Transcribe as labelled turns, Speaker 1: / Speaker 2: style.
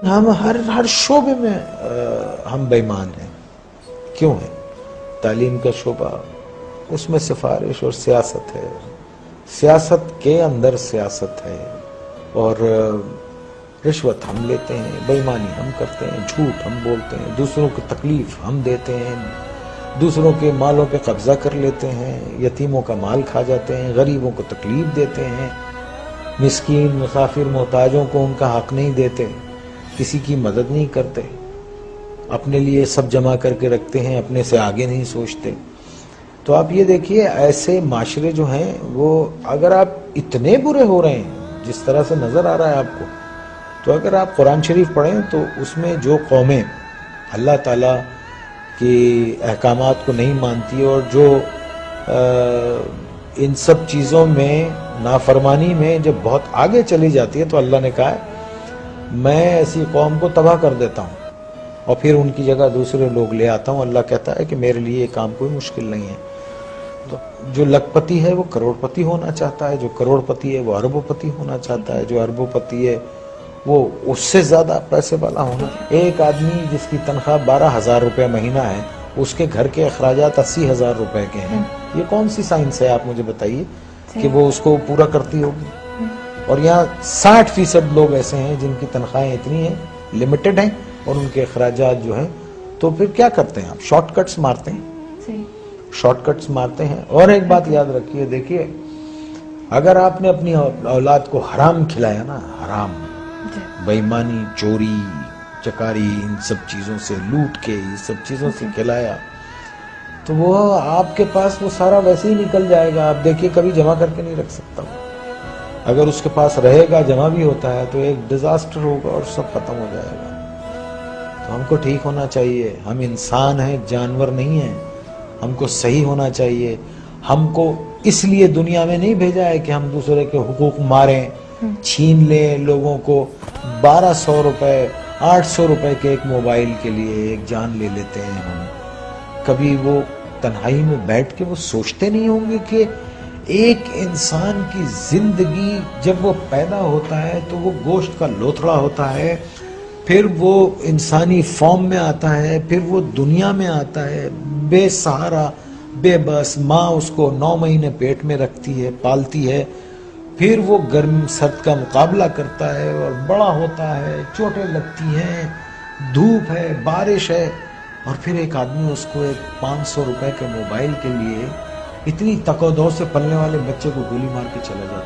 Speaker 1: ہم ہر شعبے میں ہم بے ایمان ہیں. کیوں ہیں؟ تعلیم کا شعبہ، اس میں سفارش اور سیاست ہے، سیاست کے اندر سیاست ہے، اور رشوت ہم لیتے ہیں، بے ایمانی ہم کرتے ہیں، جھوٹ ہم بولتے ہیں، دوسروں کو تکلیف ہم دیتے ہیں، دوسروں کے مالوں پہ قبضہ کر لیتے ہیں، یتیموں کا مال کھا جاتے ہیں، غریبوں کو تکلیف دیتے ہیں، مسکین مسافر محتاجوں کو ان کا حق نہیں دیتے، کسی کی مدد نہیں کرتے، اپنے لیے سب جمع کر کے رکھتے ہیں، اپنے سے آگے نہیں سوچتے. تو آپ یہ دیکھیے ایسے معاشرے جو ہیں وہ اگر آپ اتنے برے ہو رہے ہیں جس طرح سے نظر آ رہا ہے آپ کو، تو اگر آپ قرآن شریف پڑھیں تو اس میں جو قومیں اللہ تعالیٰ کی احکامات کو نہیں مانتی اور جو ان سب چیزوں میں نافرمانی میں جب بہت آگے چلی جاتی ہے تو اللہ نے کہا ہے میں ایسی قوم کو تباہ کر دیتا ہوں اور پھر ان کی جگہ دوسرے لوگ لے آتا ہوں. اللہ کہتا ہے کہ میرے لیے یہ کام کوئی مشکل نہیں ہے. تو جو لکھ پتی ہے وہ کروڑ پتی ہونا چاہتا ہے، جو کروڑ پتی ہے وہ اربوں پتی ہونا چاہتا ہے، جو اربوں پتی ہے وہ اس سے زیادہ پیسے والا ہونا. ایک آدمی جس کی تنخواہ 12,000 روپے مہینہ ہے، اس کے گھر کے اخراجات 80,000 روپے کے ہیں. یہ کون سی سائنس ہے آپ مجھے بتائیے کہ وہ اس کو پورا کرتی ہوگی؟ اور یہاں 60% لوگ ایسے ہیں جن کی تنخواہیں اتنی ہیں، لمیٹڈ ہیں، اور ان کے اخراجات جو ہیں. تو پھر کیا کرتے ہیں آپ؟ شارٹ کٹس مارتے ہیں، شارٹ کٹس مارتے ہیں. اور ایک بات یاد رکھیے، دیکھیے اگر آپ نے اپنی اولاد کو حرام کھلایا نا، حرام، بے ایمانی، چوری چکاری، ان سب چیزوں سے لوٹ کے یہ سب چیزوں سے کھلایا، تو وہ آپ کے پاس وہ سارا ویسے ہی نکل جائے گا. آپ دیکھیے کبھی جمع کر کے نہیں رکھ سکتا. اگر اس کے پاس رہے گا، جمع بھی ہوتا ہے، تو ایک ڈیزاسٹر ہوگا اور سب ختم ہو جائے گا. تو ہم کو ٹھیک ہونا چاہیے. ہم انسان ہیں، جانور نہیں ہیں. ہم کو صحیح ہونا چاہیے. ہم کو اس لیے دنیا میں نہیں بھیجا ہے کہ ہم دوسرے کے حقوق ماریں، چھین لیں لوگوں کو. 1200 روپے 800 روپے کے ایک موبائل کے لیے ایک جان لے لیتے ہیں ہم. کبھی وہ تنہائی میں بیٹھ کے وہ سوچتے نہیں ہوں گے کہ ایک انسان کی زندگی جب وہ پیدا ہوتا ہے تو وہ گوشت کا لوتھڑا ہوتا ہے، پھر وہ انسانی فارم میں آتا ہے، پھر وہ دنیا میں آتا ہے بے سہارا، بے بس. ماں اس کو 9 مہینے پیٹ میں رکھتی ہے، پالتی ہے، پھر وہ گرم سرد کا مقابلہ کرتا ہے اور بڑا ہوتا ہے، چوٹیں لگتی ہیں، دھوپ ہے، بارش ہے، اور پھر ایک آدمی اس کو ایک 500 روپے کے موبائل کے لیے اتنی تک و دو سے پلنے والے بچے کو گولی مار کے چلا جاتا ہے.